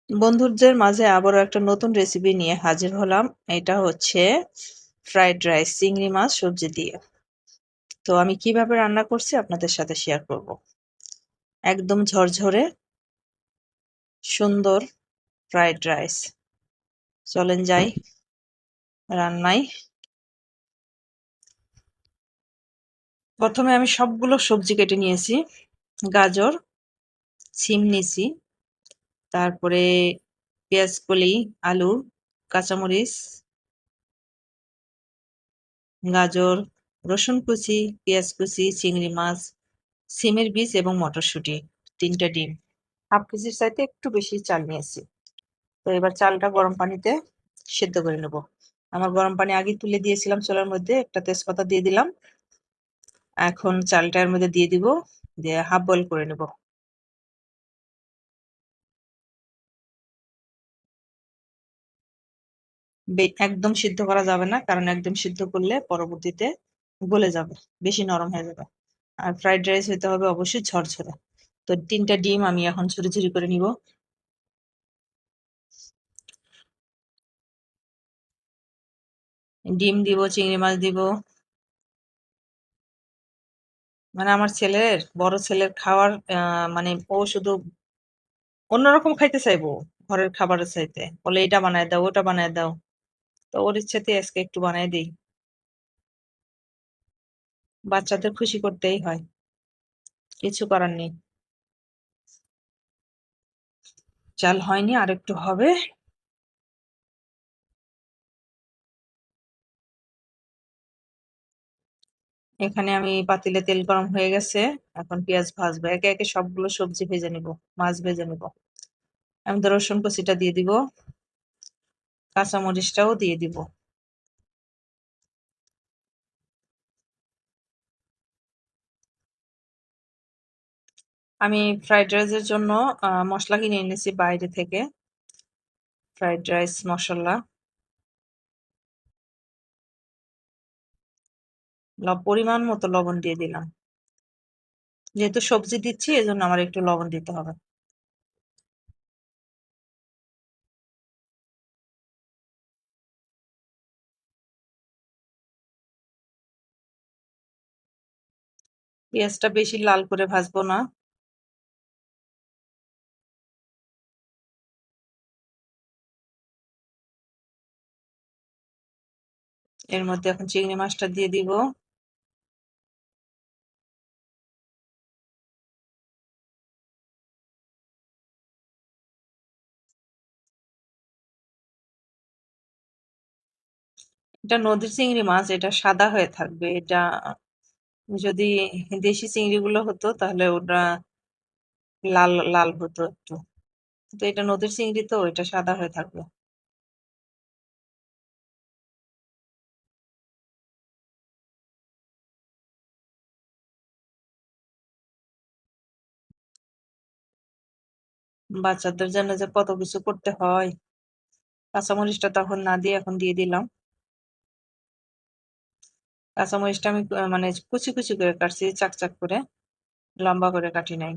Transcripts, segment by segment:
বন্ধুদের মাঝে আবারও একটা নতুন রেসিপি নিয়ে হাজির হলাম। এটা হচ্ছে ফ্রাইড রাইস চিংড়ি মাছ সবজি দিয়ে। তো আমি কিভাবে রান্না করছি আপনাদের সাথে শেয়ার করব। একদম ঝরঝরে সুন্দর ফ্রাইড রাইস। চলেন যাই রান্নায়। প্রথমে আমি সবগুলো সবজি কেটে নিয়েছি। গাজর, সিম নিয়েছি, তারপরে পেঁয়াজ কলি, আলু, কাঁচামরিচ, গাজর, রসুন কুচি, পেঁয়াজ কুচি, চিংড়ি মাছ, সিমের বীজ এবং মটরশুঁটি, ৩টা ডিম। হাফ কেজির চাইতে একটু বেশি চাল নিয়েছি। তো এবার চালটা গরম পানিতে সেদ্ধ করে নেব। আমার গরম পানি আগে তুলে দিয়েছিলাম চুলার মধ্যে, একটা তেজপাতা দিয়ে দিলাম। এখন চালটা এর মধ্যে দিয়ে দিব, দিয়ে হাফ বয়েল করে নেব। একদম সিদ্ধ করা যাবে না, কারণ একদম সিদ্ধ করলে পরবর্তীতে গলে যাবে, বেশি নরম হয়ে যাবে। আর ফ্রাইড রাইস হইতে হবে অবশ্যই ঝরঝরে। তো ৩টা ডিম আমি এখন ঝুরি ঝুরি করে নিব। ডিম দিব, চিংড়ি মাছ দিব। মানে আমার ছেলের, বড় ছেলের খাওয়ার মানে ও শুধু অন্যরকম খাইতে চাইবো ঘরের খাবারের চাইতে। বলে এটা বানায় দাও, ওটা বানায় দাও। তো ওর ইচ্ছাতে আজকে একটু বানাই দিই। বাচ্চাদের খুশি করতেই হয়, কিছু করার নেই। চাল হয়নি, আর একটু হবে। এখানে আমি পাতিলে তেল গরম হয়ে গেছে। এখন পেঁয়াজ ভাজবো, একে একে সবগুলো সবজি ভেজে নিব, মাছ ভেজে নিব। আমি তো রসুন কুচিটা দিয়ে দিব, কাঁচামরিচটাও দিয়ে দিব। আমি ফ্রাইড রাইসের জন্য মশলা কিনে এনেছি বাইরে থেকে। ফ্রাইড রাইস মশলা, পরিমাণ মতো লবণ দিয়ে দিলাম। যেহেতু সবজি দিচ্ছি এজন্য আমার একটু লবণ দিতে হবে। পেঁয়াজটা বেশি লাল করে ভাজবো না। এর মধ্যে এখন চিংড়ি মাছটা দিয়ে দিব। এটা নদীর চিংড়ি মাছ, এটা সাদা হয়ে থাকবে। এটা যদি দেশি চিংড়িগুলো হতো তাহলে ওটা লাল লাল হতো একটু। তো এটা নদীর চিংড়ি, তো এটা সাদা হয়ে থাকবে। বাচ্চাদের জন্য যে কত কিছু করতে হয়। কাঁচামরিচটা তখন না দিয়ে এখন দিয়ে দিলাম। কাঁচামরিচটা আমি মানে কুচি কুচি করে কাটছি, চাক চাক করে, লম্বা করে কাটি নাই।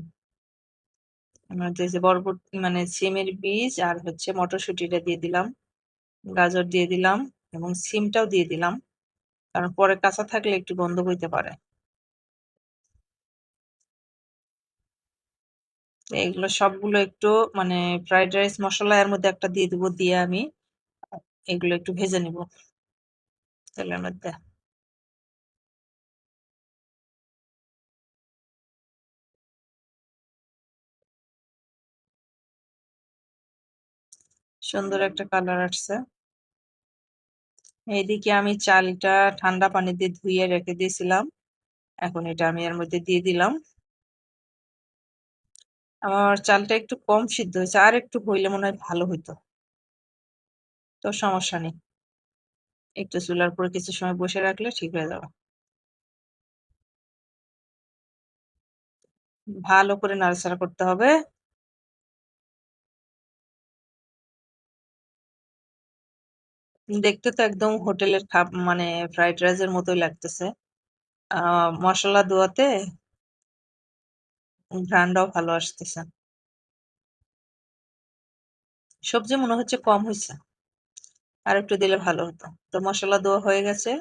আমার যে বরবটি মানে সিমের বীজ আর হচ্ছে মটরশুঁটিটা দিয়ে দিলাম, গাজর দিয়ে দিলাম এবং সিমটাও দিয়ে দিলাম, কারণ পরে কাঁচা থাকলে একটু গন্ধ হইতে পারে। তো এগুলো সবগুলো একটু মানে ফ্রাইড রাইস মশলা এর মধ্যে একটা দিয়ে দিব, দিয়ে আমি এগুলো একটু ভেজে নিব তেলের মধ্যে। সুন্দর একটা কালার আসছে। এইদিকে আমি চালটা ঠান্ডা পানি দিয়ে ধুয়ে রেখে দিয়েছিলাম, এখন এটা আমি এর মধ্যে দিয়ে দিলাম। আমার চালটা একটু কম সিদ্ধ হয়েছে, আর একটু হইলে মনে হয় ভালো হইতো। তো সমস্যা নেই, একটু চুলার উপরে কিছু সময় বসে রাখলে ঠিক হয়ে যাবে। ভালো করে নাড়াচাড়া করতে হবে। দেখতে তো একদম হোটেলের মানে ফ্রাইড রাইসের মতোই লাগতেছে। মশলা দেওয়াতে ঘ্রাণটাও ভালো আসতেছে। সবজি মনে হচ্ছে কম হয়েছে, আর একটু দিলে ভালো হতো। তো মশলা দেওয়া হয়ে গেছে,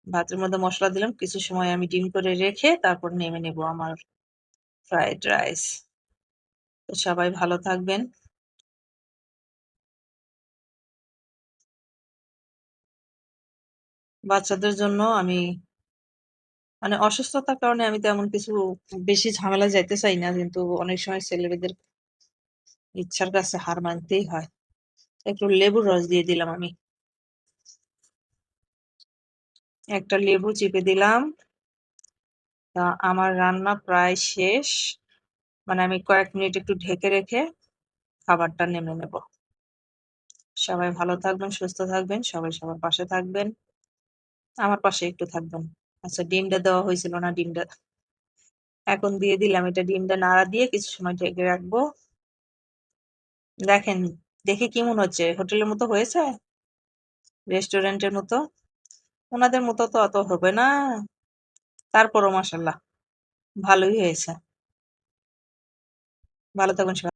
ভাতের মধ্যে মশলা দিলাম, কিছু সময় আমি ডিম করে রেখে তারপর নেমে নেব আমার ফ্রাইড রাইস। তো সবাই ভালো থাকবেন। বাচ্চাদের জন্য আমি মানে অসুস্থতার কারণে আমি তেমন কিছু বেশি ঝামেলা যাইতে চাই না, কিন্তু অনেক সময় ছেলেমেয়েদের ইচ্ছার কাছে হার মানতেই হয়। একটু লেবুর রস দিয়ে দিলাম আমি, একটা লেবু চিপে দিলাম। তা আমার রান্না প্রায় শেষ, মানে আমি কয়েক মিনিট একটু ঢেকে রেখে খাবারটা নেমে নেব। সবাই ভালো থাকবেন, সুস্থ থাকবেন, সবাই সবার পাশে থাকবেন, আমার পাশে একটু থাকবেন। আচ্ছা, ডিমটা দেওয়া হয়েছিল না, ডিমটা এখন দিয়ে দিলাম। এটা ডিমটা নাড়া দিয়ে কিছু সময় ঢেকে রাখবো। দেখেন, দেখে কি মনে হচ্ছে? হোটেলের মতো হয়েছে? রেস্টুরেন্টের মতো? ওনাদের মতো তো অত হবে না, তারপরও মাশাল্লাহ ভালোই হয়েছে। ভালো থাকবেন সবাই।